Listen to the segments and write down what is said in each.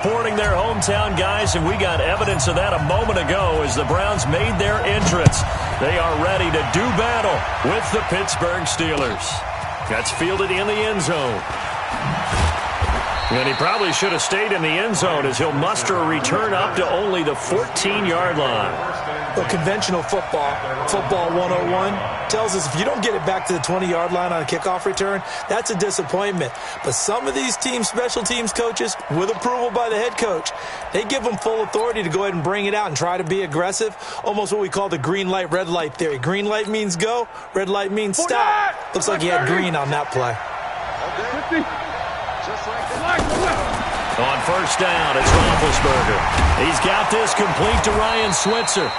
Supporting their hometown guys, and we got evidence of that a moment ago as the Browns made their entrance. They are ready to do battle with the Pittsburgh Steelers. That's fielded in the end zone. And he probably should have stayed in the end zone as he'll muster a return up to only the 14-yard line. Well, conventional football 101, tells us if you don't get it back to the 20-yard line on a kickoff return, that's a disappointment. But some of these special teams coaches, with approval by the head coach, they give them full authority to go ahead and bring it out and try to be aggressive, almost what we call the green light, red light theory. Green light means go, red light means stop. Looks like he had green on that play. On first down, it's Roethlisberger. He's got this complete to Ryan Switzer.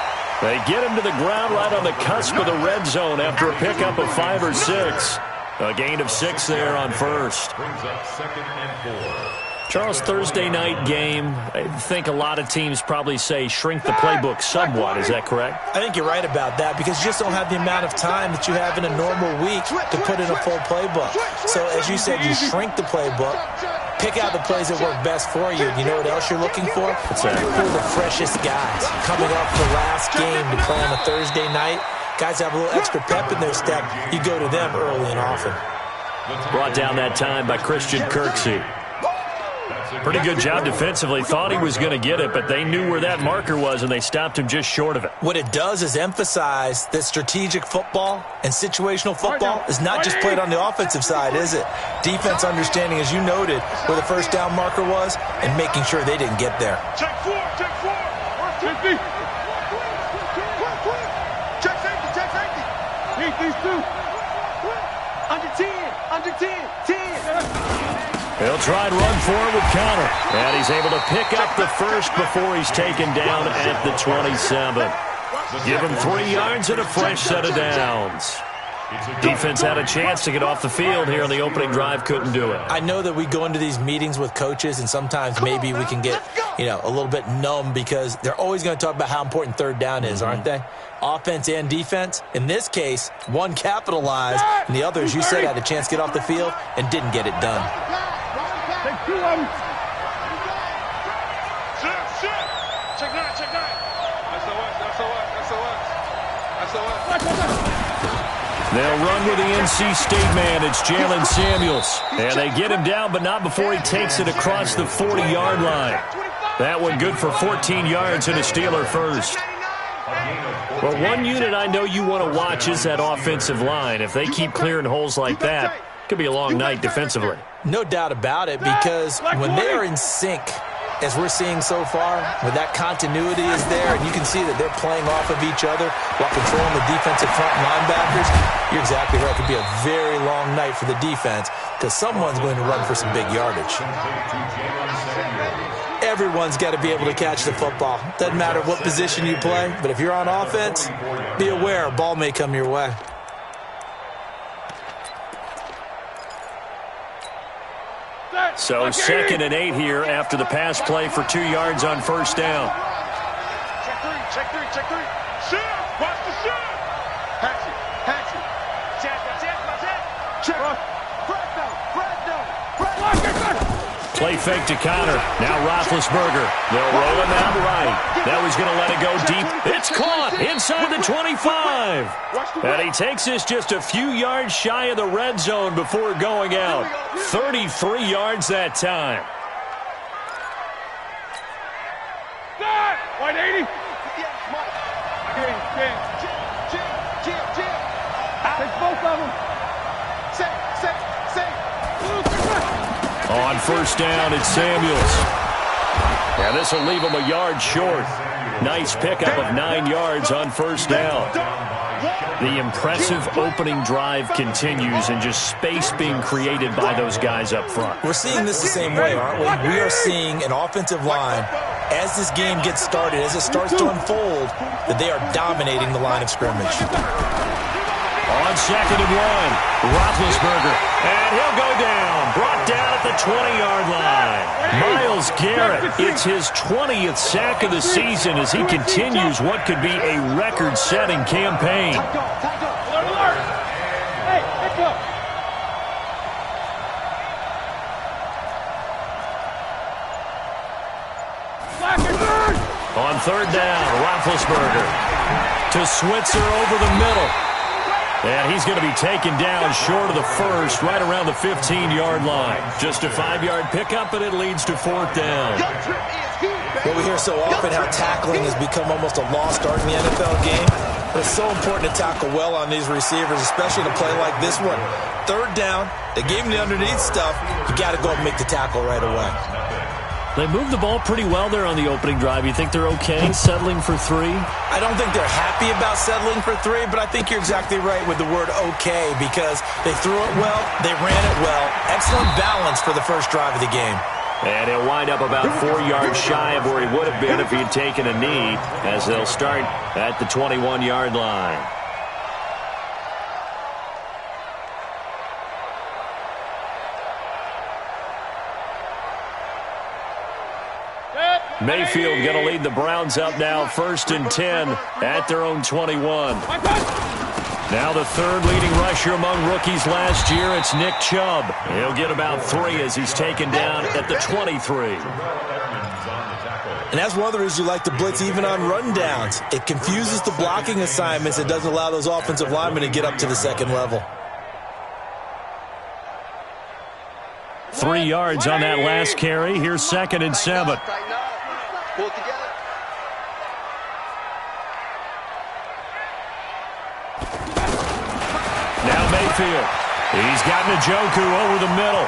They get him to the ground right on the cusp of the red zone after a pickup of 5 or 6. A gain of 6 there on first. Charles, Thursday night game, I think a lot of teams probably say shrink the playbook somewhat. Is that correct? I think you're right about that because you just don't have the amount of time that you have in a normal week to put in a full playbook. So, as you said, you shrink the playbook, pick out the plays that work best for you. You know what else you're looking for? What's that? For the freshest guys coming off the last game to play on a Thursday night. Guys have a little extra pep in their step. You go to them early and often. Brought down that time by Christian Kirksey. Pretty good job defensively. Thought he was going to get it, but they knew where that marker was, and they stopped him just short of it. What it does is emphasize that strategic football and situational football is not just played on the offensive side, is it? Defense understanding, as you noted, where the first down marker was and making sure they didn't get there. Check 4, check 4. Check safety. Need these two. Under 10. He'll try and run forward with Connor. And he's able to pick up the first before he's taken down at the 27. Give him 3 yards and a fresh set of downs. Defense had a chance to get off the field here on the opening drive, couldn't do it. I know that we go into these meetings with coaches, and sometimes maybe we can get, a little bit numb because they're always going to talk about how important third down is, aren't they? Offense and defense. In this case, one capitalized, and the other, as you said, had a chance to get off the field and didn't get it done. Take 2 of them. Check 9. They'll run with the NC State man. It's Jalen Samuels. And they get him down, but not before he takes it across the 40-yard line. That one good for 14 yards and a Steeler first. Well, one unit I know you want to watch is that offensive line. If they keep clearing holes like that, it could be a long night defensively. No doubt about it, because when they are in sync, as we're seeing so far, when that continuity is there, and you can see that they're playing off of each other while controlling the defensive front linebackers, you're exactly right. It could be a very long night for the defense because someone's going to run for some big yardage. Everyone's got to be able to catch the football. Doesn't matter what position you play, but if you're on offense, be aware a ball may come your way. So 2nd and 8 here after the pass play for 2 yards on first down. Check 3. Shoot! Watch the shoot! Patch it. Check. Play fake to Connor. Now Roethlisberger. They'll roll him out right. Now he's going to let it go deep. It's caught inside the 25. And he takes this just a few yards shy of the red zone before going out. 33 yards that time. White 80. Take both of them. On first down, it's Samuels. And this will leave him a yard short. Nice pickup of 9 yards on first down. The impressive opening drive continues and just space being created by those guys up front. We're seeing this the same way, aren't we? We are seeing an offensive line, as this game gets started, as it starts to unfold, that they are dominating the line of scrimmage. On 2nd and 1, Roethlisberger, and he'll go down. Brought down at the 20-yard line. Myles Garrett, it's his 20th sack of the season as he continues what could be a record-setting campaign. On third down, Roethlisberger to Switzer over the middle. And he's going to be taken down short of the first, right around the 15-yard line. Just a 5-yard pickup, and it leads to fourth down. Well, we hear so often how tackling has become almost a lost art in the NFL game. But it's so important to tackle well on these receivers, especially to play like this one. Third down, they gave him the underneath stuff. You got to go and make the tackle right away. They moved the ball pretty well there on the opening drive. You think they're okay settling for 3? I don't think they're happy about settling for 3, but I think you're exactly right with the word okay, because they threw it well, they ran it well. Excellent balance for the first drive of the game. And he'll wind up about 4 yards shy of where he would have been if he had taken a knee, as they'll start at the 21-yard line. Mayfield going to lead the Browns up now, 1st and 10 at their own 21. Now the third leading rusher among rookies last year, it's Nick Chubb. He'll get about 3 as he's taken down at the 23. And that's one of the reasons you like to blitz even on rundowns. It confuses the blocking assignments. It doesn't allow those offensive linemen to get up to the second level. 3 yards on that last carry. Here's 2nd and 7. Pull it together. Now Mayfield. He's got Njoku over the middle.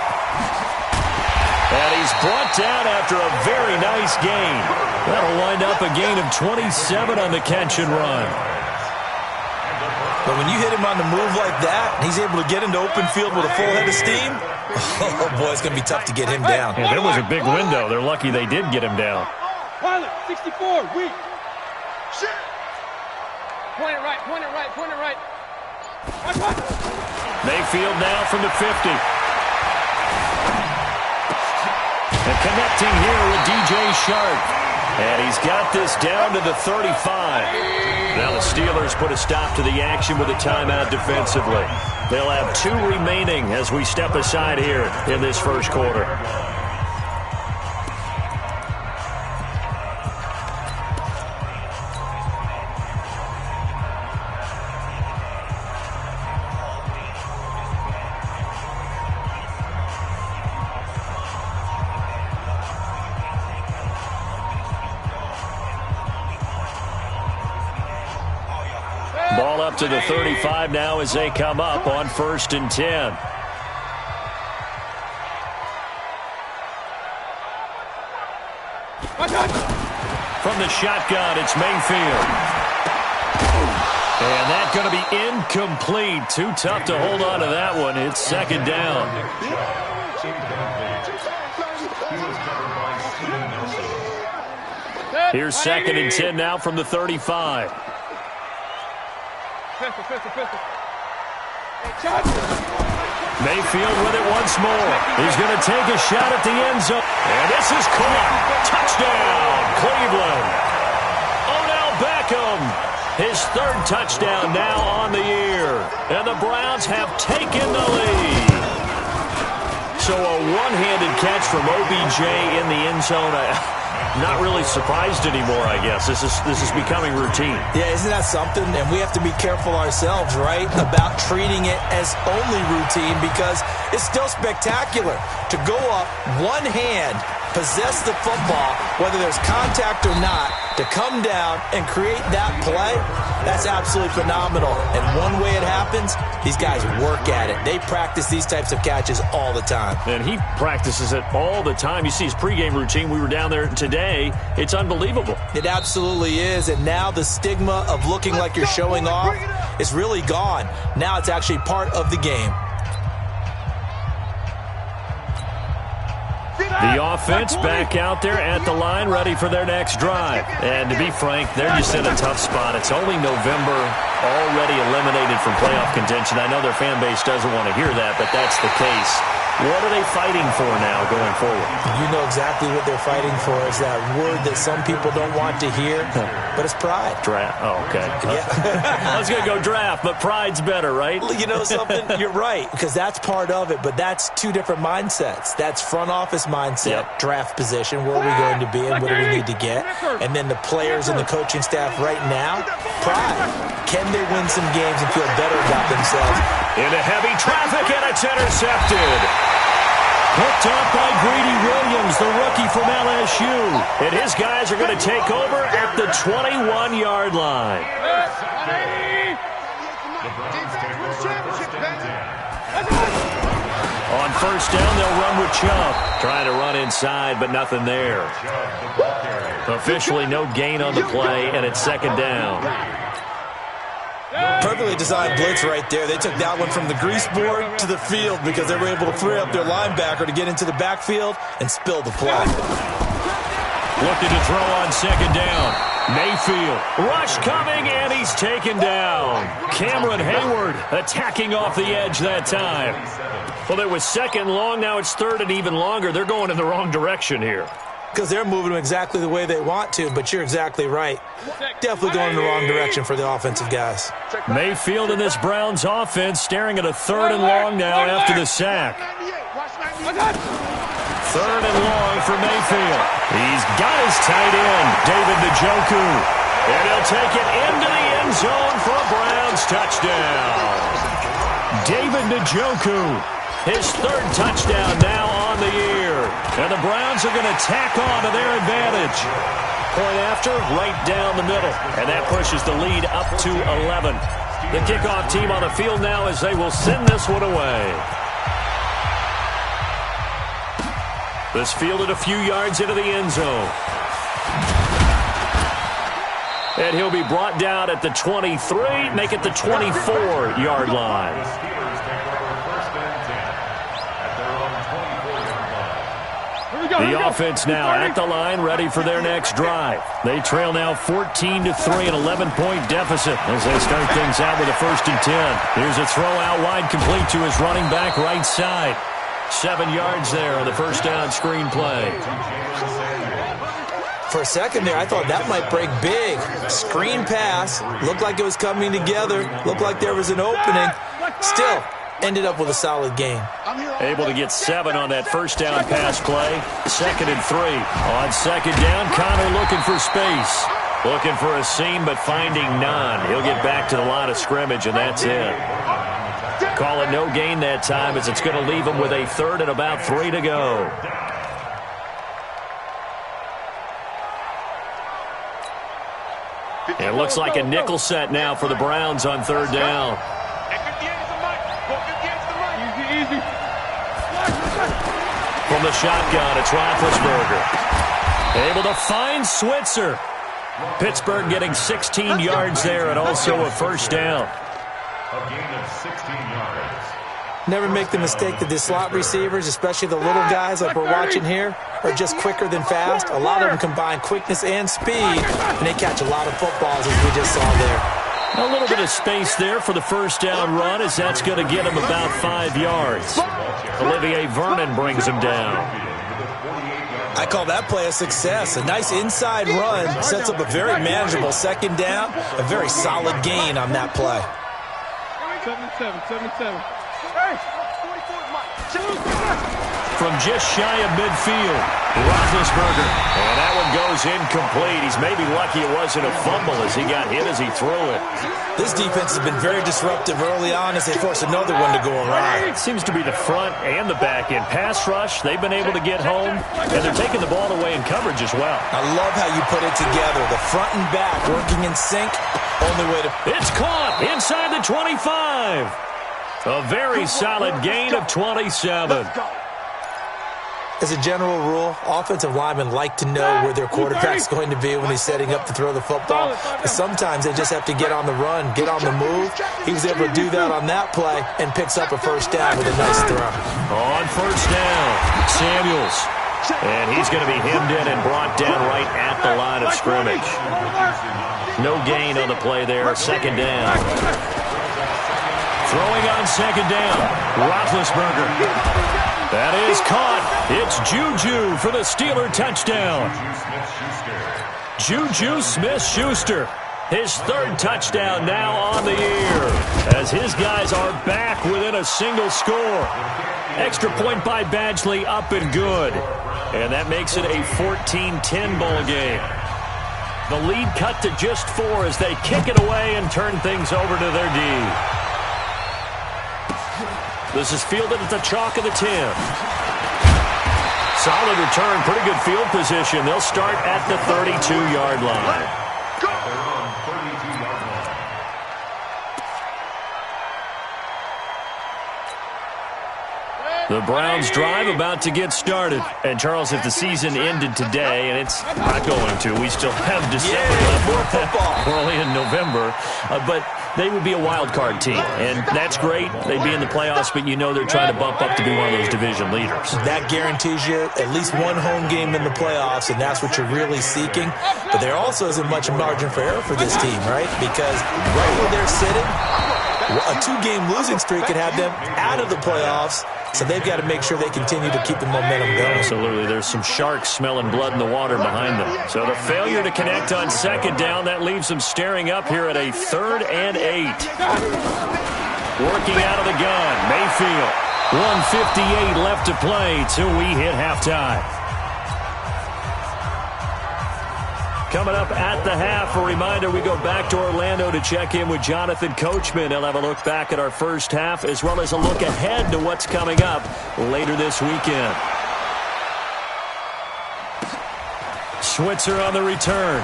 And he's brought down after a very nice gain. That'll wind up a gain of 27 on the catch and run. But when you hit him on the move like that, and he's able to get into open field with a full head of steam, oh boy, it's going to be tough to get him down. Yeah, there was a big window. They're lucky they did get him down. Pilot, 64, weak. Shit. Point it right, point it right, point it right. Mayfield now from the 50. And connecting here with DJ Shark. And he's got this down to the 35. Now the Steelers put a stop to the action with a timeout defensively. They'll have 2 remaining as we step aside here in this first quarter. Ball up to the 35 now as they come up on 1st and 10. From the shotgun, it's Mayfield. And that's going to be incomplete. Too tough to hold on to that one. It's 2nd down. Here's 2nd and 10 now from the 35. Mayfield with it once more. He's going to take a shot at the end zone. And this is caught. Touchdown, Cleveland. Odell Beckham, his 3rd touchdown now on the year. And the Browns have taken the lead. So a one-handed catch from OBJ in the end zone. Not really surprised anymore, I guess. This is becoming routine. Yeah, isn't that something? And we have to be careful ourselves, right, about treating it as only routine, because it's still spectacular to go up one hand, possess the football, whether there's contact or not, to come down and create that play. That's absolutely phenomenal. And one way it happens, these guys work at it. They practice these types of catches all the time. And he practices it all the time. You see his pregame routine. We were down there today. It's unbelievable. It absolutely is. And now the stigma of looking like you're showing off is really gone. Now it's actually part of the game. The offense back out there at the line, ready for their next drive. And to be frank, they're just in a tough spot. It's only November, already eliminated from playoff contention. I know their fan base doesn't want to hear that, but that's the case. What are they fighting for now going forward? You know exactly what they're fighting for. Is that word that some people don't want to hear, but it's pride. Draft. Oh, okay. Yeah. I was going to go draft, but pride's better, right? You know something? You're right, because that's part of it, but that's 2 different mindsets. That's front office mindset. mindset, draft position, where are we going to be and what do we need to get? And then the players and the coaching staff right now, pride. Can they win some games and feel better about themselves? Into heavy traffic, and it's intercepted. Picked up by Greedy Williams, the rookie from LSU. And his guys are going to take over at the 21-yard line. On first down, they'll run with Chubb. Trying to run inside, but nothing there. Officially no gain on the play, and it's second down. Perfectly designed blitz right there. They took that one from the grease board to the field because they were able to free up their linebacker to get into the backfield and spill the play. Looking to throw on second down. Mayfield, rush coming, and he's taken down. Cameron Hayward attacking off the edge that time. Well, it was second long, now it's third and even longer. They're going in the wrong direction here. Because they're moving them exactly the way they want to, but you're exactly right. Definitely going in the wrong direction for the offensive guys. Mayfield in this Browns offense staring at a third and long now after the sack. Third and long for Mayfield. He's got his tight end, David Njoku. And he'll take it into the end zone for a Browns touchdown. David Njoku, his third touchdown now on the year. And the Browns are going to tack on to their advantage. Point after, right down the middle. And that pushes the lead up to 11. The kickoff team on the field now as they will send this one away. This fielded a few yards into the end zone. And he'll be brought down at the 23, make it the 24-yard line. The offense now at the line, ready for their next drive. They trail now 14-3, an 11-point deficit as they start things out with a 1st and 10. Here's a throw out wide, complete to his running back right side. 7 yards there on the first down screen play. For a second there, I thought that might break big. Screen pass, looked like it was coming together, looked like there was an opening. Still, ended up with a solid gain. Able to get 7 on that first down pass play. 2nd and 3. On second down, Connor looking for space. Looking for a seam, but finding none. He'll get back to the line of scrimmage, and that's it. Call it no gain that time as it's going to leave him with a 3rd and about 3 to go. It looks like a nickel set now for the Browns on 3rd down. From the shotgun, it's Roethlisberger. Able to find Switzer. Pittsburgh getting 16 yards there and also a first down. A gain of 16 yards. Never make the mistake that the slot receivers, especially the little guys like we're watching here, are just quicker than fast. A lot of them combine quickness and speed, and they catch a lot of footballs as we just saw there. A little bit of space there for the first down run as that's going to get him about 5 yards. Olivier Vernon brings him down. I call that play a success. A nice inside run sets up a very manageable second down, a very solid gain on that play. 7-7. From just shy of midfield, Roethlisberger. And that one goes incomplete. He's maybe lucky it wasn't a fumble as he got hit as he threw it. This defense has been very disruptive early on as they force another one to go around. It seems to be the front and the back end. Pass rush, they've been able to get home, and they're taking the ball away in coverage as well. I love how you put it together. The front and back working in sync. Only way to... It's caught inside the 25. A very solid gain of 27. As a general rule, offensive linemen like to know where their quarterback's going to be when he's setting up to throw the football. But sometimes they just have to get on the run, get on the move. He was able to do that on that play and picks up a first down with a nice throw. On first down, Samuels. And he's going to be hemmed in and brought down right at the line of scrimmage. No gain on the play there, second down. Throwing on second down, Roethlisberger. That is caught. It's Juju for the Steeler touchdown. Juju Smith-Schuster. His third touchdown now on the year, as his guys are back within a single score. Extra point by Badgley, up and good. And that makes it a 14-10 ball game. The lead cut to just 4 as they kick it away and turn things over to their D. This is fielded at the chalk of the 10. Solid return, pretty good field position. They'll start at the 32-yard line. The Browns drive about to get started. And, Charles, if the season ended today, and it's not going to, we still have December left. More football. We're only in November. But they would be a wild card team, and that's great. They'd be in the playoffs, but you know they're trying to bump up to be one of those division leaders. That guarantees you at least one home game in the playoffs, and that's what you're really seeking. But there also isn't much margin for error for this team, right? Because right where they're sitting, a 2-game losing streak could have them out of the playoffs. So they've got to make sure they continue to keep the momentum going. Absolutely. There's some sharks smelling blood in the water behind them. So the failure to connect on second down, that leaves them staring up here at a 3rd and 8. Working out of the gun, Mayfield. 1:58 left to play till we hit halftime. Coming up at the half, a reminder, we go back to Orlando to check in with Jonathan Coachman. He'll have a look back at our first half as well as a look ahead to what's coming up later this weekend. Switzer on the return.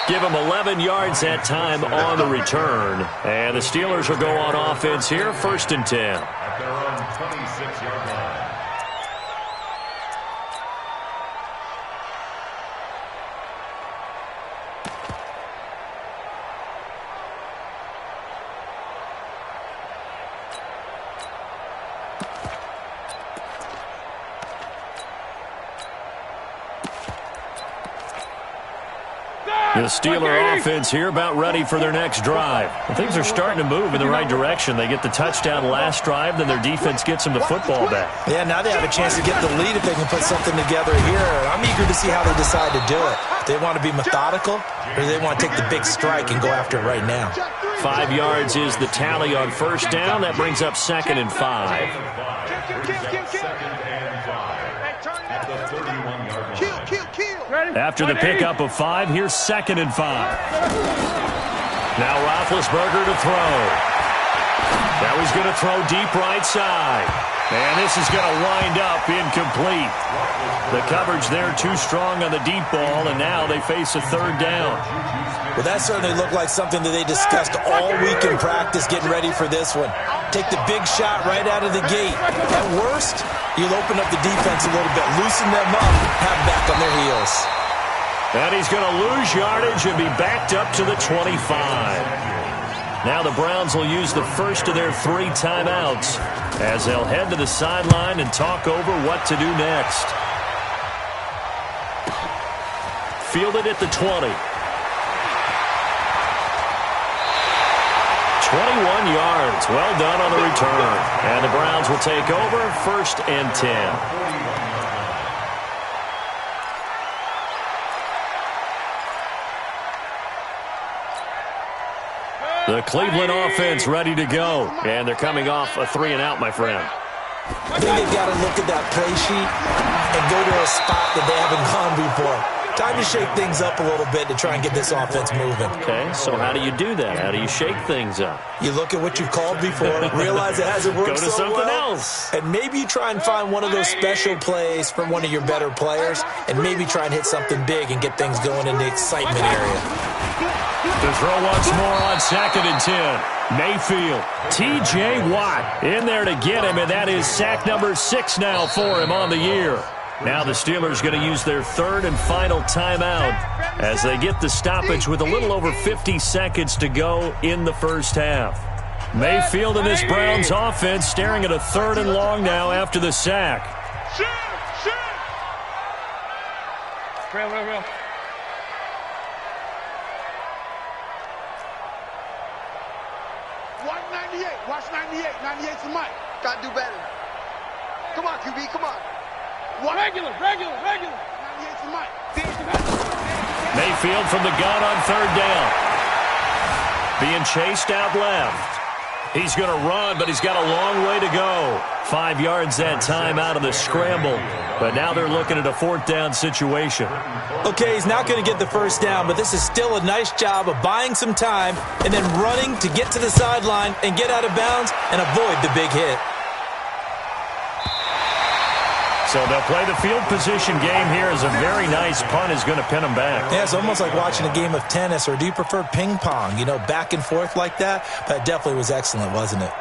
Give him 11 yards that time on the return. And the Steelers will go on offense here, 1st and 10. At their own 26-yard line. The Steeler offense here about ready for their next drive. Well, things are starting to move in the right direction. They get the touchdown last drive, then their defense gets them the football back. Yeah, now they have a chance to get the lead if they can put something together here. I'm eager to see how they decide to do it. They want to be methodical, or they want to take the big strike and go after it right now. 5 yards is the tally on 1st down. That brings up 2nd and 5. At the 31-yard line. After the pickup of 5, here's 2nd and 5. Now Roethlisberger to throw. Now he's going to throw deep right side. And this is going to wind up incomplete. The coverage there too strong on the deep ball, and now they face a 3rd down. Well, that certainly looked like something that they discussed all week in practice getting ready for this one. Take the big shot right out of the gate. At worst, you'll open up the defense a little bit, loosen them up, have them back on their heels. And he's going to lose yardage and be backed up to the 25. Now the Browns will use the first of their 3 timeouts as they'll head to the sideline and talk over what to do next. Fielded at the 20. 21 yards. Well done on the return. And the Browns will take over, 1st and 10. The Cleveland offense ready to go. And they're coming off a 3-and-out, my friend. I think they've got to look at that play sheet and go to a spot that they haven't gone before. Time to shake things up a little bit to try and get this offense moving. Okay, so how do you do that? How do you shake things up? You look at what you've called before, realize it hasn't worked Go to so something well, else. and maybe you try and find one of those special plays from one of your better players, and maybe try and hit something big and get things going in the excitement area. To throw once more on 2nd and 10. Mayfield, T.J. Watt in there to get him, and that is sack number 6 now for him on the year. Now the Steelers going to use their 3rd and final timeout as they get the stoppage with a little over 50 seconds to go in the first half. Mayfield and this Browns offense staring at a 3rd and long now after the sack. Real. Watch 98. Watch 98. 98's the mic. Gotta do better. Come on, QB. Come on. Regular. 98's the mic. Mayfield from the gun on third down. Being chased out left. He's going to run, but he's got a long way to go. 5 yards that time out of the scramble. But now they're looking at a fourth down situation. Okay, he's not going to get the first down, but this is still a nice job of buying some time and then running to get to the sideline and get out of bounds and avoid the big hit. So they'll play the field position game here as a very nice punt is going to pin them back. Yeah, it's almost like watching a game of tennis, or do you prefer ping pong? You know, back and forth like that? That definitely was excellent, wasn't it?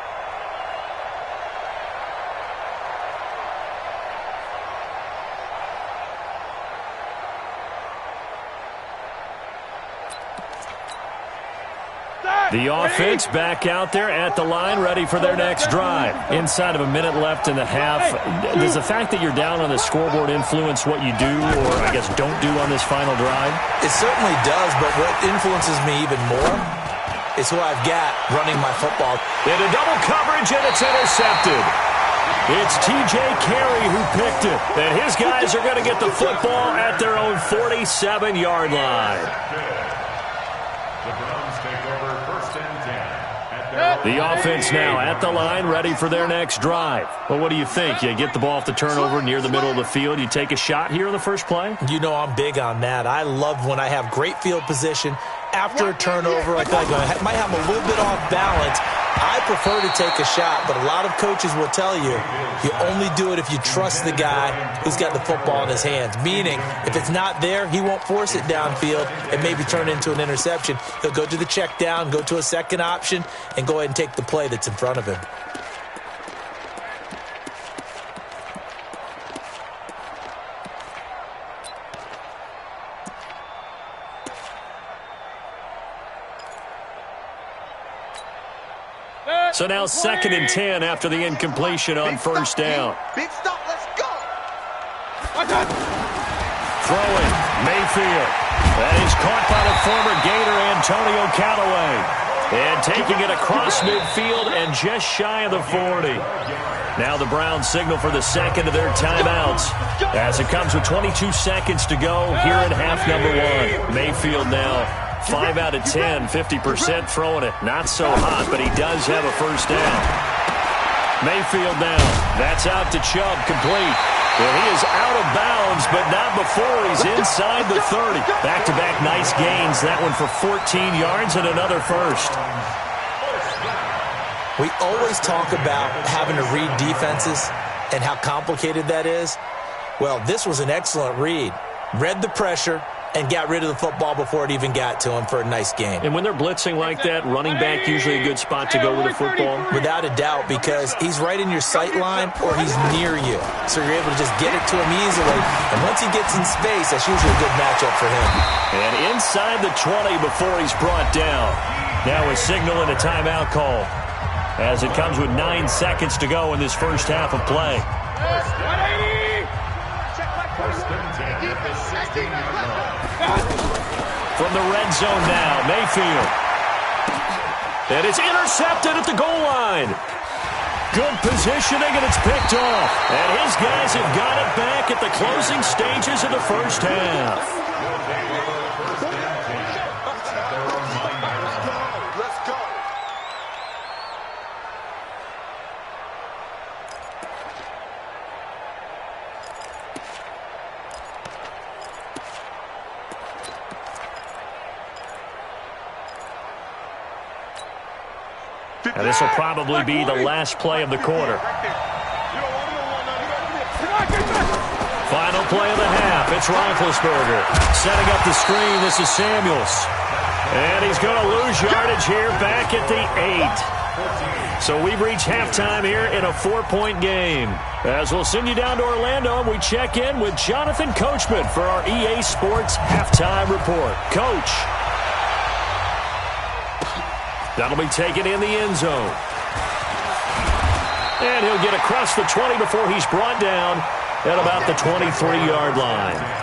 The offense back out there at the line, ready for their next drive. Inside of a minute left in the half, does the fact that you're down on the scoreboard influence what you do, or I guess don't do on this final drive? It certainly does, but what influences me even more is who I've got running my football. Into double coverage, and it's intercepted. It's T.J. Carey who picked it. And his guys are going to get the football at their own 47-yard line. The offense now at the line, ready for their next drive. Well, what do you think? You get the ball off the turnover near the middle of the field. You take a shot here in the first play? You know I'm big on that. I love when I have great field position. After a turnover, I feel like I might have a little bit off balance. I prefer to take a shot, but a lot of coaches will tell you, you only do it if you trust the guy who's got the football in his hands. Meaning, if it's not there, he won't force it downfield and maybe turn it into an interception. He'll go to the check down, go to a second option, and go ahead and take the play that's in front of him. So now 2nd and 10 after the incompletion on first down. Big stop, let's go. Throwing, Mayfield. That is caught by the former Gator Antonio Callaway. And taking it across midfield and just shy of the 40. Now the Browns signal for the second of their timeouts as it comes with 22 seconds to go here in half number 1. Mayfield now 5 out of 10, 50% throwing it. Not so hot, but he does have a first down. Mayfield now. That's out to Chubb, complete. Well, he is out of bounds, but not before he's inside the 30. Back-to-back nice gains. That one for 14 yards and another first. We always talk about having to read defenses and how complicated that is. Well, this was an excellent read. Read the pressure and got rid of the football before it even got to him for a nice game. And when they're blitzing like that, running back usually a good spot to go with the football? Without a doubt, because he's right in your sight line or he's near you. So you're able to just get it to him easily. And once he gets in space, that's usually a good matchup for him. And inside the 20 before he's brought down. Now a signal and a timeout call as it comes with 9 seconds to go in this first half of play. From the red zone now, Mayfield. And it's intercepted at the goal line. Good positioning, and it's picked off. And his guys have got it back at the closing stages of the first half. And this will probably be the last play of the quarter. Final play of the half. It's Roethlisberger setting up the screen. This is Samuels. And he's going to lose yardage here back at the 8. So we've reached halftime here in a 4-point game. As we'll send you down to Orlando, and we check in with Jonathan Coachman for our EA Sports Halftime Report. Coach. That'll be taken in the end zone. And he'll get across the 20 before he's brought down at about the 23-yard line.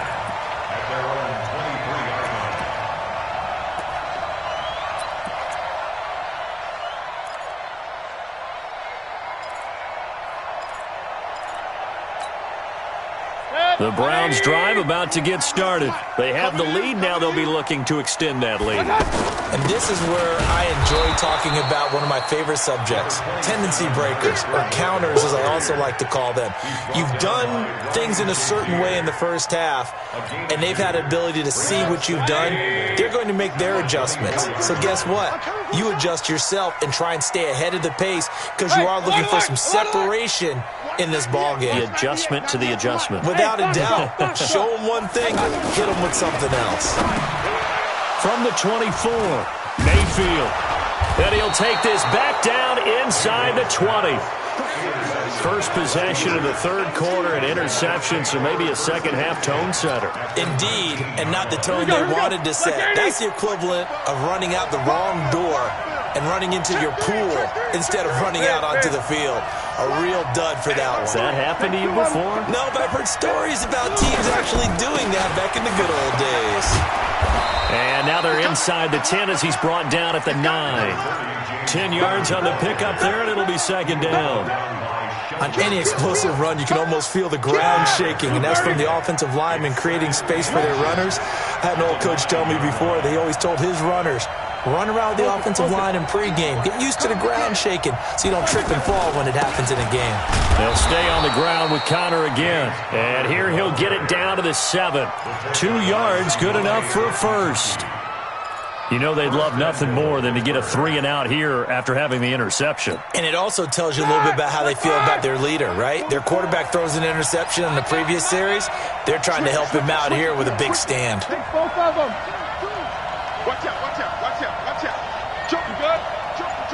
The Browns drive about to get started. They have the lead. Now they'll be looking to extend that lead. And this is where I enjoy talking about one of my favorite subjects, tendency breakers, or counters as I also like to call them. You've done things in a certain way in the first half, and they've had the ability to see what you've done. They're going to make their adjustments. So guess what? You adjust yourself and try and stay ahead of the pace because you are looking for some separation in this ball game. The adjustment to the adjustment. Without a doubt. Show them one thing, hit them with something else. From the 24, Mayfield. And he'll take this back down inside the 20. First possession of the third quarter, an interception, so maybe a second-half tone setter. Indeed, and not the tone they wanted to set. That's the equivalent of running out the wrong door and running into your pool instead of running out onto the field. A real dud for that one. Has that happened to you before? No, but I've heard stories about teams actually doing that back in the good old days. And now they're inside the 10 as he's brought down at the 9. 10 yards on the pickup there, and it'll be second down. On any explosive run, you can almost feel the ground shaking, and that's from the offensive linemen creating space for their runners. I had an old coach tell me before, they always told his runners, run around the offensive line in pregame. Get used to the ground shaking so you don't trip and fall when it happens in a game. They'll stay on the ground with Connor again. And here he'll get it down to the 7. 2 yards, good enough for a first. You know they'd love nothing more than to get a 3-and-out here after having the interception. And it also tells you a little bit about how they feel about their leader, right? Their quarterback throws an interception in the previous series. They're trying to help him out here with a big stand. Take both of them. Watch out, watch out, watch out, watch out. Jumping good. Jumping.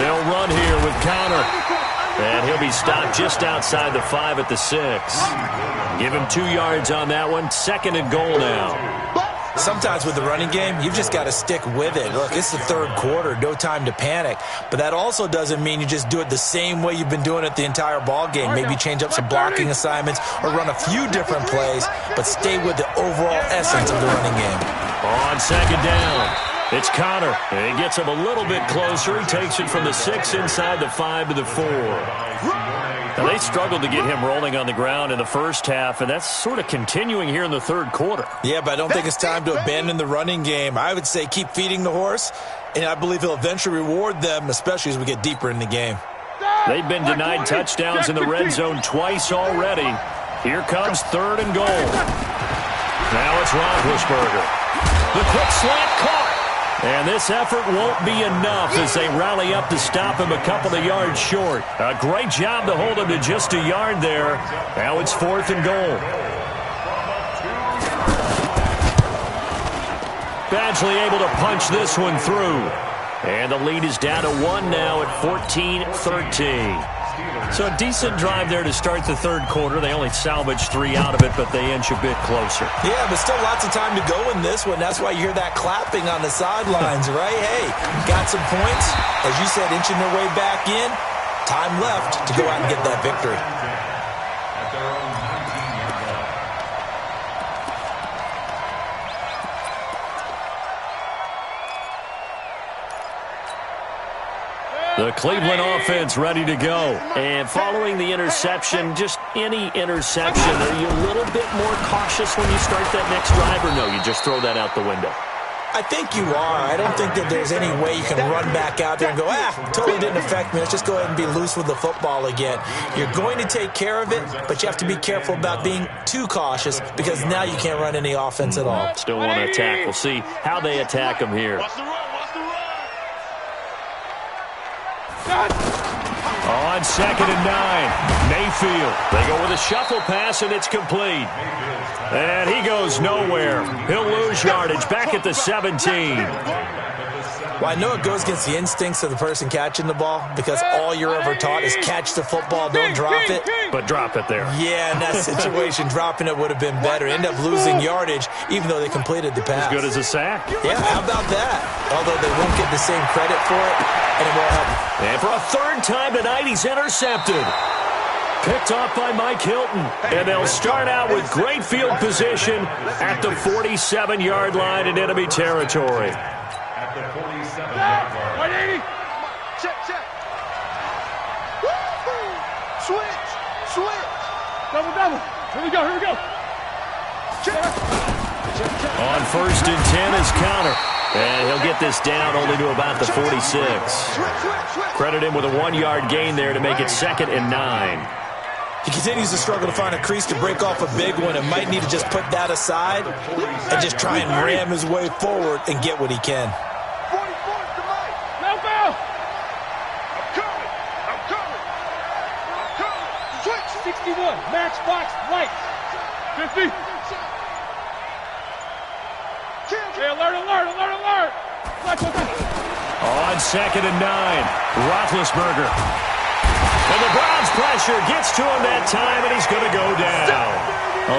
They'll run here with Connor. And he'll be stopped just outside the 5 at the 6. Give him 2 yards on that one. Second and goal now. Sometimes with the running game, you've just got to stick with it. Look, it's the third quarter, no time to panic. But that also doesn't mean you just do it the same way you've been doing it the entire ball game. Maybe change up some blocking assignments or run a few different plays, but stay with the overall essence of the running game. On second down, it's Connor. He gets him a little bit closer. He takes it from the 6 inside the 5 to the 4. Now, they struggled to get him rolling on the ground in the first half, and that's sort of continuing here in the third quarter. Yeah, but I don't think it's time to abandon the running game. I would say keep feeding the horse, and I believe he'll eventually reward them, especially as we get deeper in the game. They've been denied touchdowns in the red zone twice already. Here comes third and goal. Now it's Roethlisberger. The quick slant caught. And this effort won't be enough as they rally up to stop him a couple of yards short. A great job to hold him to just a yard there. Now it's fourth and goal. Badgley able to punch this one through. And the lead is down to 1 now at 14-13. So a decent drive there to start the third quarter. They only salvaged 3 out of it, but they inch a bit closer. Yeah, but still lots of time to go in this one. That's why you hear that clapping on the sidelines, right? Hey, got some points. As you said, inching their way back in. Time left to go out and get that victory. The Cleveland offense ready to go. And following the interception, just any interception, are you a little bit more cautious when you start that next drive, or no, you just throw that out the window? I think you are. I don't think that there's any way you can run back out there and go, totally didn't affect me. Let's just go ahead and be loose with the football again. You're going to take care of it, but you have to be careful about being too cautious because now you can't run any offense at all. Still want to attack. We'll see how they attack him here. On second and 9, Mayfield. They go with a shuffle pass, and it's complete. And he goes nowhere. He'll lose yardage back at the 17. Well, I know it goes against the instincts of the person catching the ball because all you're ever taught is catch the football, don't drop it. But drop it there. Yeah, in that situation, dropping it would have been better. End up losing yardage, even though they completed the pass. As good as a sack. Yeah, how about that? Although they won't get the same credit for it, and it won't help. And for a third time tonight, he's intercepted. Picked off by Mike Hilton. And they'll start out with great field position at the 47-yard line in enemy territory. At the 47-yard line. 180. Check, check. Woo-hoo. Switch, switch. Here we go, here we go. On 1st and 10 is counter. And he'll get this down only to about the 46. Credit him with a 1-yard gain there to make it 2nd and 9. He continues to struggle to find a crease to break off a big one and might need to just put that aside and just try and ram his way forward and get what he can. 61, matchbox, lights. 50. Hey, alert, alert, alert, alert. On 2nd and 9, Roethlisberger. And the Browns pressure gets to him that time, and he's going to go down.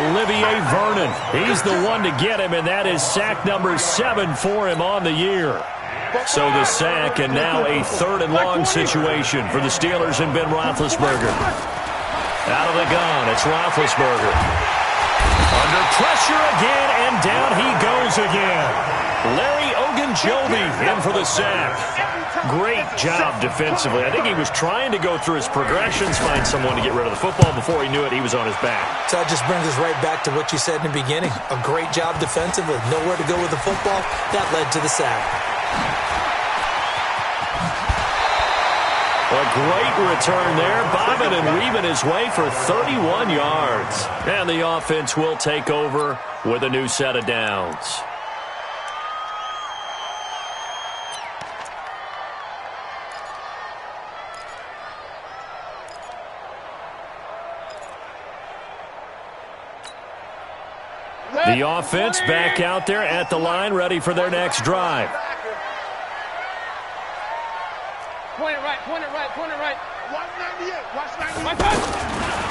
Olivier Vernon, he's the one to get him, and that is sack number 7 for him on the year. So the sack, and now a 3rd and long situation for the Steelers and Ben Roethlisberger. Out of the gun, it's Roethlisberger. Under pressure again, and down he goes again. Larry Ogunjobi in for the sack. Great job defensively. I think he was trying to go through his progressions, find someone to get rid of the football. Before he knew it, he was on his back. So that just brings us right back to what you said in the beginning. A great job defensively. Nowhere to go with the football. That led to the sack. A great return there, bobbing and weaving his way for 31 yards. And the offense will take over with a new set of downs. The offense back out there at the line, ready for their next drive. Point it right, point it right, point it right. 198, watch 98.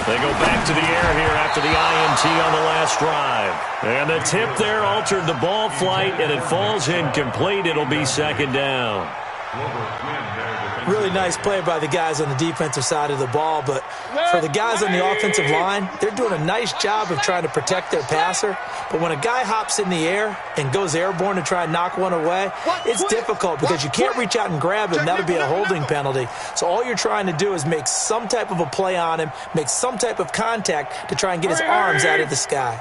They go back to the air here after the INT on the last drive. And the tip there altered the ball flight, and it falls incomplete. It'll be 2nd down. Really nice play by the guys on the defensive side of the ball, but for the guys on the offensive line, they're doing a nice job of trying to protect their passer. But when a guy hops in the air and goes airborne to try and knock one away, it's difficult because you can't reach out and grab him. That would be a holding penalty. So all you're trying to do is make some type of a play on him, make some type of contact to try and get his arms out of the sky.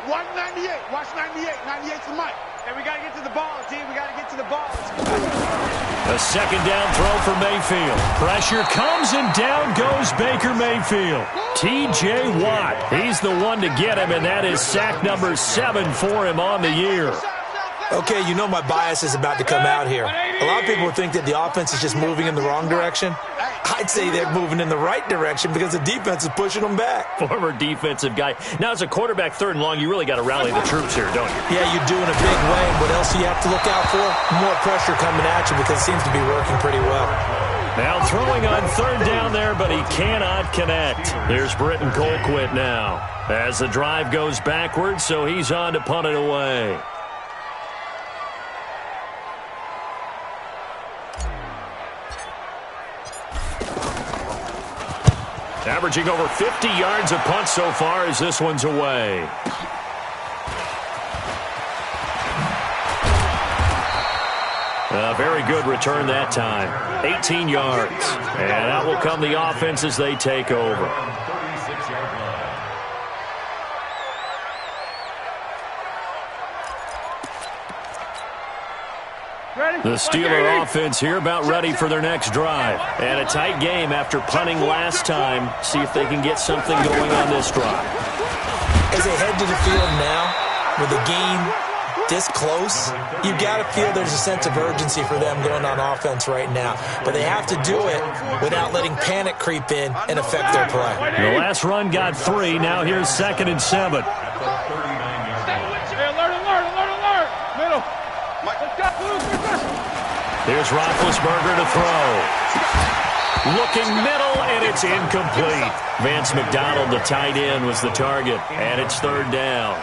198, watch 98. 98's the mic. Hey, we got to get to the ball, team. We got to get to the ball. A 2nd down throw for Mayfield. Pressure comes, and down goes Baker Mayfield. T.J. Watt, he's the one to get him, and that is sack number 7 for him on the year. Okay, you know my bias is about to come out here. A lot of people would think that the offense is just moving in the wrong direction. I'd say they're moving in the right direction because the defense is pushing them back. Former defensive guy. Now, as a quarterback, 3rd and long, you really got to rally the troops here, don't you? Yeah, you do in a big way. What else do you have to look out for? More pressure coming at you because it seems to be working pretty well. Now throwing on 3rd down there, but he cannot connect. Here's Britton Colquitt now as the drive goes backwards, so he's on to punt it away. Averaging over 50 yards a punt so far as this one's away. A very good return that time. 18 yards. And out will come the offense as they take over. The Steeler offense here about ready for their next drive. And a tight game after punting last time. See if they can get something going on this drive. As they head to the field now, with the game this close, you got to feel there's a sense of urgency for them going on offense right now. But they have to do it without letting panic creep in and affect their play. The last run got 3. Now here's 2nd and 7. Hey, alert, alert, alert, alert. Middle. Let's go. Here's Roethlisberger to throw. Looking middle, and it's incomplete. Vance McDonald, the tight end, was the target, and it's 3rd down.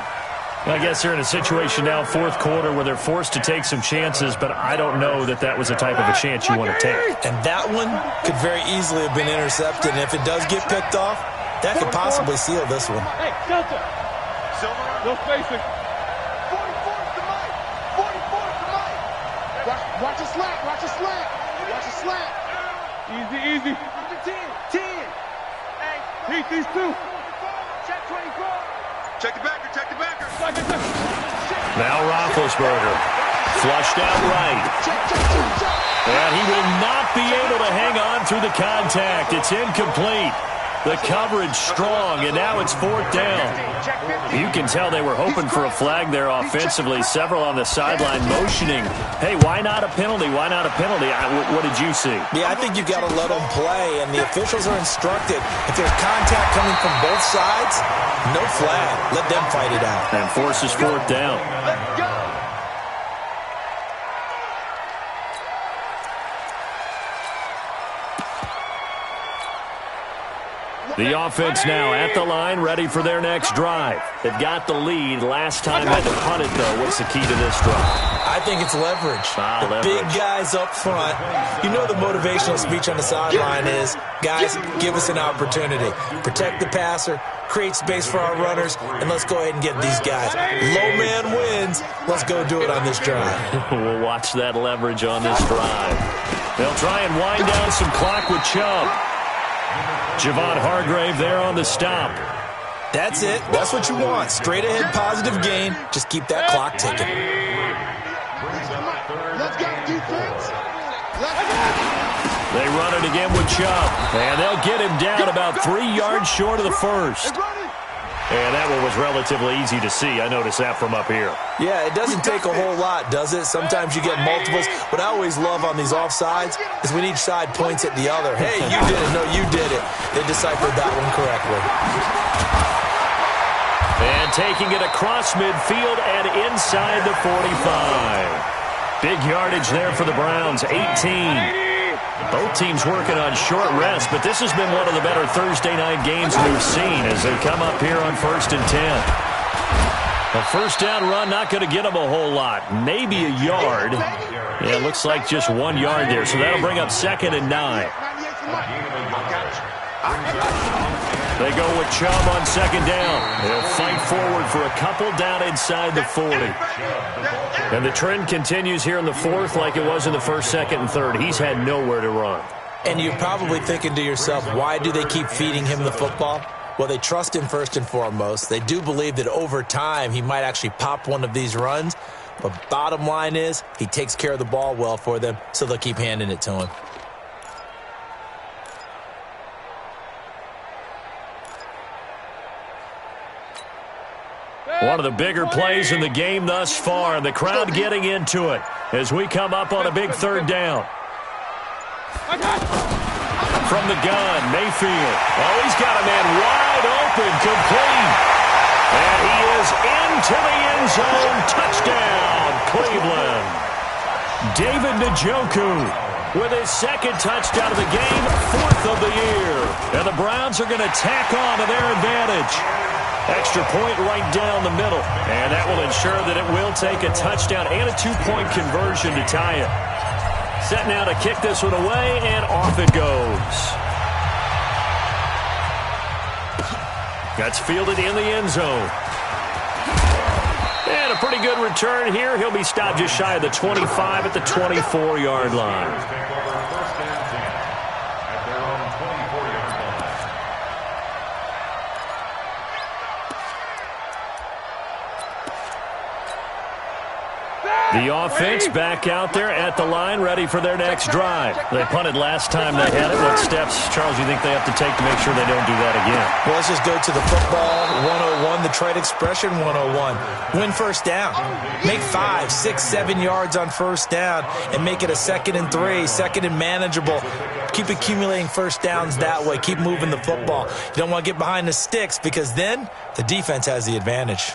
I guess they're in a situation now, 4th quarter, where they're forced to take some chances, but I don't know that that was the type of a chance you want to take. And that one could very easily have been intercepted, and if it does get picked off, that could possibly seal this one. Hey, Delta. No spacing. 44's the mic. 44's the mic. Watch a slant, watch a slant. Watch a slant. Easy, easy. 10. Hey, Heat these two. Check 24. Check the backer, check the backer. Now Roethlisberger. Flushed out right. And he will not be able to hang on through the contact. It's incomplete. The coverage strong, and now it's 4th down. You can tell they were hoping for a flag there offensively. Several on the sideline motioning. Hey, why not a penalty? Why not a penalty? What did you see? Yeah, I think you've got to let them play, and the officials are instructed. If there's contact coming from both sides, no flag. Let them fight it out. And forces 4th down. Let's go. The offense now at the line, ready for their next drive. They've got the lead. Last time had to punt it, though. What's the key to this drive? I think it's leverage. Leverage. Big guys up front. You know the motivational speech on the sideline is, guys, give us an opportunity. Protect the passer, create space for our runners, and let's go ahead and get these guys. Low man wins. Let's go do it on this drive. We'll watch that leverage on this drive. They'll try and wind down some clock with Chubb. Javon Hargrave there on the stop. That's it. That's what you want. Straight ahead positive gain. Just keep that clock ticking. Let's go, defense. They run it again with Chubb. And they'll get him down about 3 yards short of the first. And that one was relatively easy to see. I noticed that from up here. Yeah, it doesn't take a whole lot, does it? Sometimes you get multiples. What I always love on these offsides is when each side points at the other. Hey, you did it. No, you did it. They deciphered that one correctly. And taking it across midfield and inside the 45. Big yardage there for the Browns, 18. Both teams working on short rest, but this has been one of the better Thursday night games we've seen as they come up here on 1st and 10. A first down run, not going to get them a whole lot. Maybe a yard. Yeah, it looks like just 1 yard there, so that'll bring up 2nd and 9. They go with Chubb on 2nd down. They'll fight forward for a couple down inside the 40. And the trend continues here in the 4th like it was in the 1st, 2nd, and 3rd. He's had nowhere to run. And you're probably thinking to yourself, why do they keep feeding him the football? Well, they trust him first and foremost. They do believe that over time he might actually pop one of these runs. But bottom line is he takes care of the ball well for them, so they'll keep handing it to him. One of the bigger plays in the game thus far, and the crowd getting into it as we come up on a big 3rd down. From the gun, Mayfield. Oh, he's got a man wide open, complete. And he is into the end zone. Touchdown, Cleveland. David Njoku with his 2nd touchdown of the game, 4th of the year. And the Browns are going to tack on to their advantage. Extra point right down the middle. And that will ensure that it will take a touchdown and a 2-point conversion to tie it. Set now to kick this one away, and off it goes. That's fielded in the end zone. And a pretty good return here. He'll be stopped just shy of the 25 at the 24-yard line. The offense back out there at the line, ready for their next drive. They punted last time they had it. What steps, Charles, do you think they have to take to make sure they don't do that again? Well, let's just go to the football 101, the trade expression 101. Win first down. Make 5, 6, 7 yards on first down and make it a 2nd and 3, 2nd and manageable. Keep accumulating first downs that way. Keep moving the football. You don't want to get behind the sticks because then the defense has the advantage.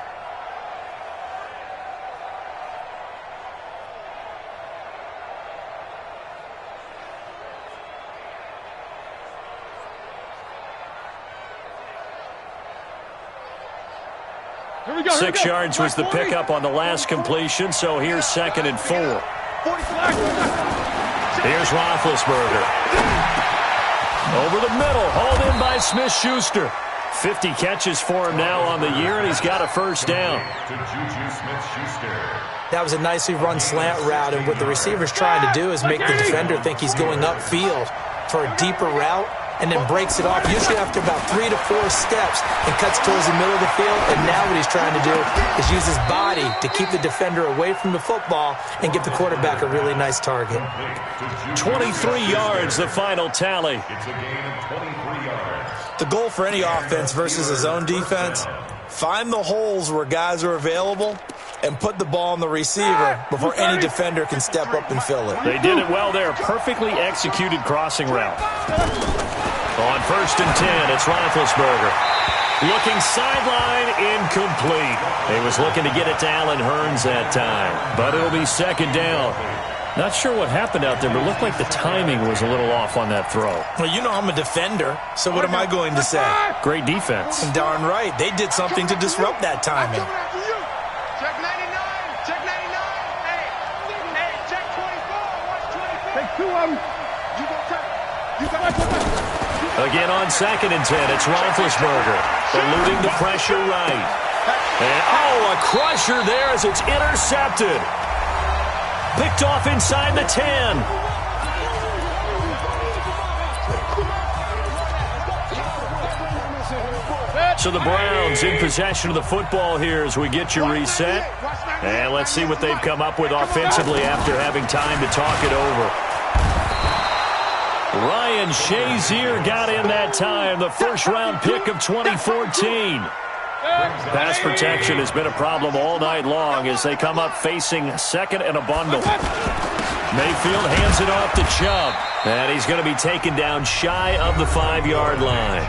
Here we go. 6 yards was the pickup on the last completion, so here's 2nd and 4. Here's Roethlisberger. Over the middle, hauled in by Smith-Schuster. 50 catches for him now on the year, and he's got a first down. That was a nicely run slant route, and what the receiver's trying to do is make the defender think he's going upfield for a deeper route. and then breaks it off, usually after about 3 to 4 steps, and cuts towards the middle of the field. And now what he's trying to do is use his body to keep the defender away from the football and give the quarterback a really nice target. 23 yards, the final tally. It's a gain of 23 yards. The goal for any offense versus his own defense, find the holes where guys are available and put the ball on the receiver before any defender can step up and fill it. They did it well there. Perfectly executed crossing route. On 1st and 10, it's Roethlisberger. Looking sideline, incomplete. He was looking to get it to Allen Hurns that time, but it'll be 2nd down. Not sure what happened out there, but it looked like the timing was a little off on that throw. Well, you know I'm a defender, so what am I going to say? Great defense. Darn right. They did something to disrupt that timing. Check 99. Check 99. Hey, check 24. Watch 24. Take 2 of them. You go check. You go check. Again on 2nd and 10, it's Roethlisberger. Eluding the pressure right. And, a crusher there as it's intercepted. Picked off inside the 10. So the Browns in possession of the football here as we get you reset. And let's see what they've come up with offensively after having time to talk it over. Ryan Shazier got in that time, the 1st-round pick of 2014. Pass protection has been a problem all night long as they come up facing 2nd and a bundle. Mayfield hands it off to Chubb, and he's going to be taken down shy of the 5-yard line.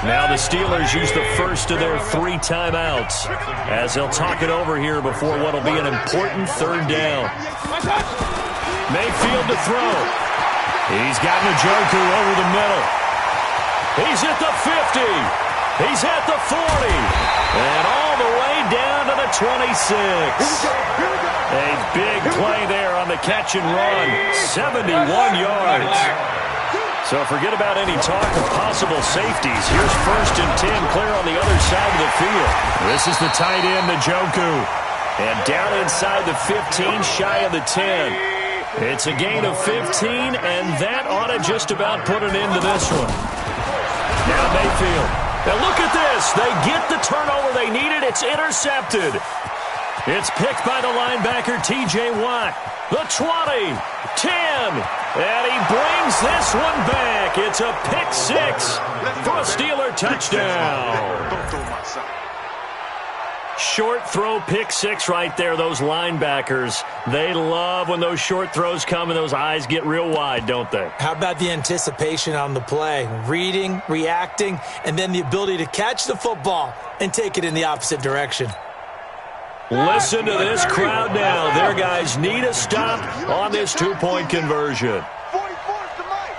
Now the Steelers use the first of their 3 timeouts as they'll talk it over here before what will be an important 3rd down. Mayfield to throw. He's got Njoku over the middle. He's at the 50. He's at the 40. And all the way down to the 26. A big play there on the catch and run. 71 yards. So forget about any talk of possible safeties. Here's 1st and 10 clear on the other side of the field. This is the tight end, Njoku. And down inside the 15, shy of the 10. It's a gain of 15, and that ought to just about put an end to this one. Now Mayfield. Now look at this. They get the turnover they needed. It's intercepted. It's picked by the linebacker, T.J. Watt. The 20, 10, and he brings this one back. It's a pick 6 for a Steeler touchdown. Short throw, pick 6 right there. Those linebackers, they love when those short throws come and those eyes get real wide, don't they? How about the anticipation on the play? Reading, reacting, and then the ability to catch the football and take it in the opposite direction. Listen to this crowd now. Their guys need a stop on this 2-point conversion. 44 to Mike.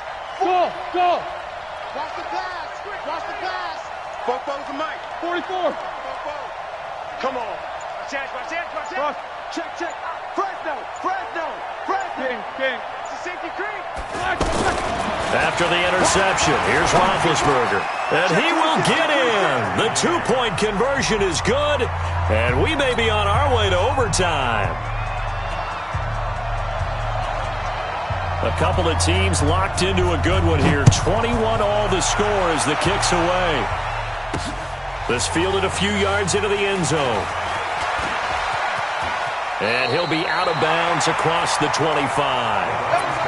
Go. Watch the pass. Watch the pass. 44 to Mike. 44. Come on. Watch it. Check. Fresno. King. It's a safety creek. After the interception, here's Roethlisberger. And he will get in. The 2-point conversion is good, and we may be on our way to overtime. A couple of teams locked into a good one here. 21 all the score as the kick's away. This fielded a few yards into the end zone. And he'll be out of bounds across the 25.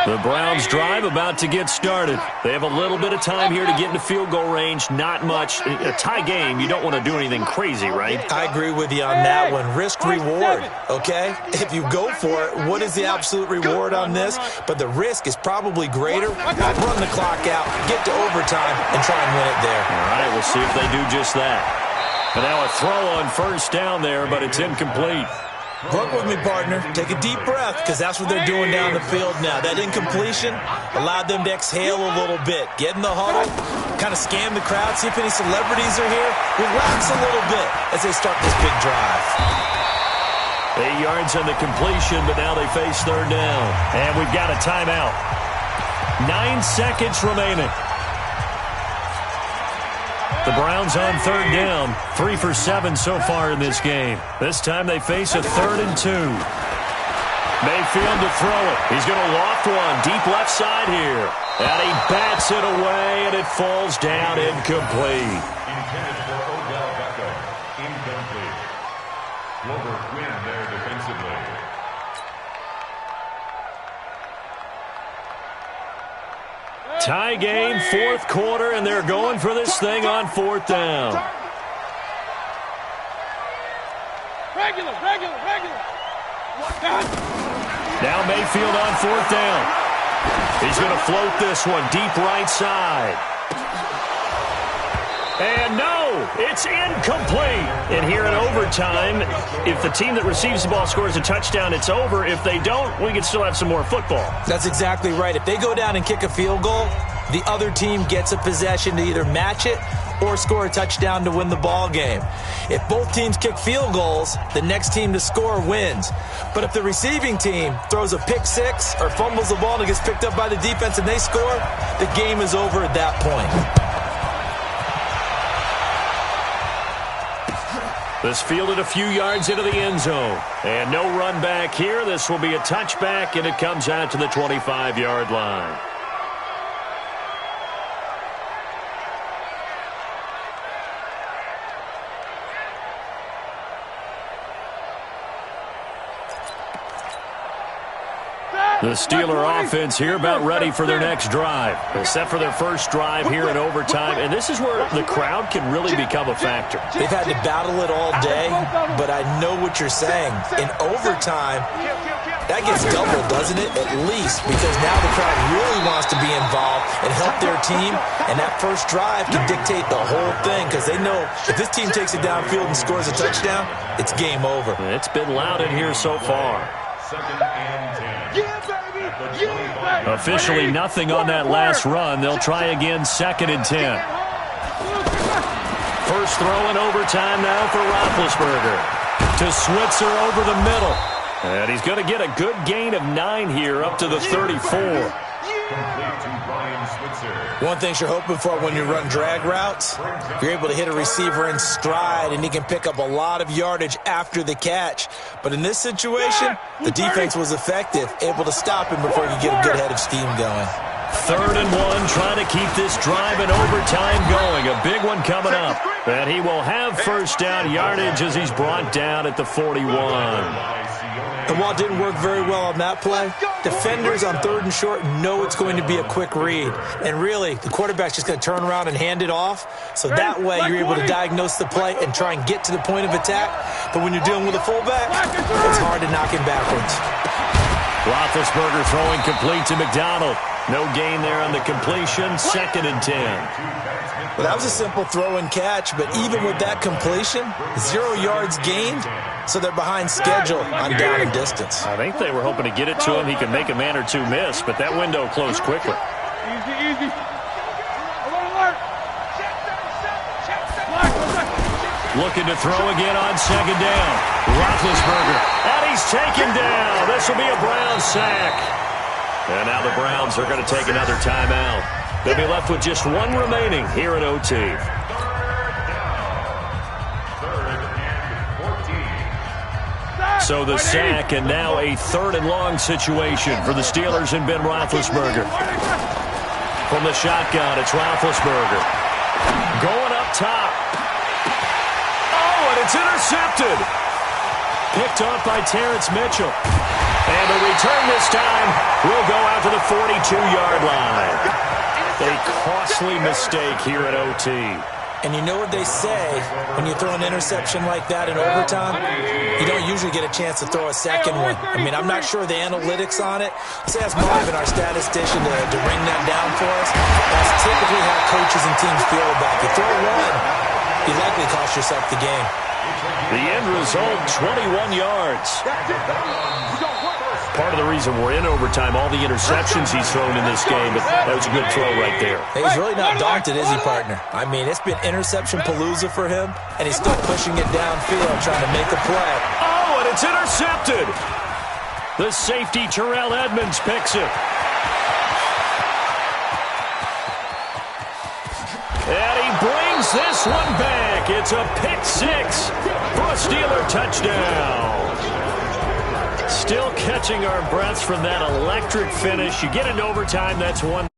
The Browns drive about to get started. They have a little bit of time here to get into field goal range. Not much. A tie game, you don't want to do anything crazy, right? I agree with you on that one. Risk-reward, okay? If you go for it, what is the absolute reward on this? But the risk is probably greater. I'd run the clock out, get to overtime, and try and win it there. All right, we'll see if they do just that. And now a throw on 1st down there, but it's incomplete. Work with me, partner. Take a deep breath, because that's what they're doing down the field now. That incompletion allowed them to exhale a little bit. Get in the huddle, kind of scan the crowd, see if any celebrities are here. Relax a little bit as they start this big drive. 8 yards on the completion, but now they face 3rd down. And we've got a timeout. 9 seconds remaining. The Browns on 3rd down, 3 for 7 so far in this game. This time they face a 3rd and 2. Mayfield to throw it. He's going to loft one deep left side here. And he bats it away, and it falls down incomplete. Intended for Odell Beckham. Incomplete. Glover Quinn there defensively. Tie game, fourth quarter, and they're going for this thing on fourth down. Regular. Now Mayfield on fourth down. He's going to float this one deep right side. And no, it's incomplete. And here in overtime, if the team that receives the ball scores a touchdown, it's over. If they don't, we can still have some more football. That's exactly right. If they go down and kick a field goal, the other team gets a possession to either match it or score a touchdown to win the ball game. If both teams kick field goals, the next team to score wins. But if the receiving team throws a pick six or fumbles the ball and it gets picked up by the defense and they score, the game is over at that point. This fielded a few yards into the end zone. And no run back here. This will be a touchback, and it comes out to the 25-yard line. The Steeler offense here about ready for their next drive, except for their first drive here in overtime. And this is where the crowd can really become a factor. They've had to battle it all day, but I know what you're saying. In overtime, that gets doubled, doesn't it? At least, because now the crowd really wants to be involved and help their team. And that first drive can dictate the whole thing, because they know if this team takes it downfield and scores a touchdown, it's game over. It's been loud in here so far. Second and 10. Officially nothing on that last run. They'll try again, second and 10. First throw in overtime now for Roethlisberger. To Switzer over the middle. And he's going to get a good gain of 9 here up to the 34. One thing you're hoping for when you run drag routes, you're able to hit a receiver in stride, and he can pick up a lot of yardage after the catch. But in this situation, the defense was effective, able to stop him before you get a good head of steam going. 3rd and 1, trying to keep this drive in overtime going. A big one coming up. And he will have first down yardage as he's brought down at the 41. And while it didn't work very well on that play, defenders on 3rd and short know it's going to be a quick read. And really, the quarterback's just going to turn around and hand it off. So that way, you're able to diagnose the play and try and get to the point of attack. But when you're dealing with a fullback, it's hard to knock him backwards. Roethlisberger throwing complete to McDonald. No gain there on the completion. 2nd and 10. Well, that was a simple throw and catch, but even with that completion, 0 yards gained, so they're behind schedule on down and distance. I think they were hoping to get it to him. He could make a man or two miss, but that window closed quickly. Easy. Looking to throw again on 2nd down. Roethlisberger, and he's taken down. This will be a Browns sack. And now the Browns are going to take another timeout. They'll be left with just 1 remaining here at OT. 3rd and 14. So the sack, and now a 3rd and long situation for the Steelers and Ben Roethlisberger. From the shotgun, it's Roethlisberger. Going up top. Oh, and it's intercepted. Picked off by Terrence Mitchell. And the return this time will go out to the 42-yard line. A costly mistake here at OT. And you know what they say, when you throw an interception like that in overtime, you don't usually get a chance to throw a second one. I mean, I'm not sure the analytics on it. Let's ask Marvin, our statistician, to ring that down for us. That's typically how coaches and teams feel about it. You throw one, you likely cost yourself the game. The end result, 21 yards. Part of the reason we're in overtime, all the interceptions he's thrown in this game, but that was a good throw right there. He's really not daunted, is he, partner? I mean, it's been interception palooza for him, and he's still pushing it downfield, trying to make a play. Oh, and it's intercepted. The safety, Terrell Edmonds, picks it. And he brings this one back. It's a pick 6 for a Steeler touchdown. Still catching our breaths from that electric finish. You get into overtime, that's one.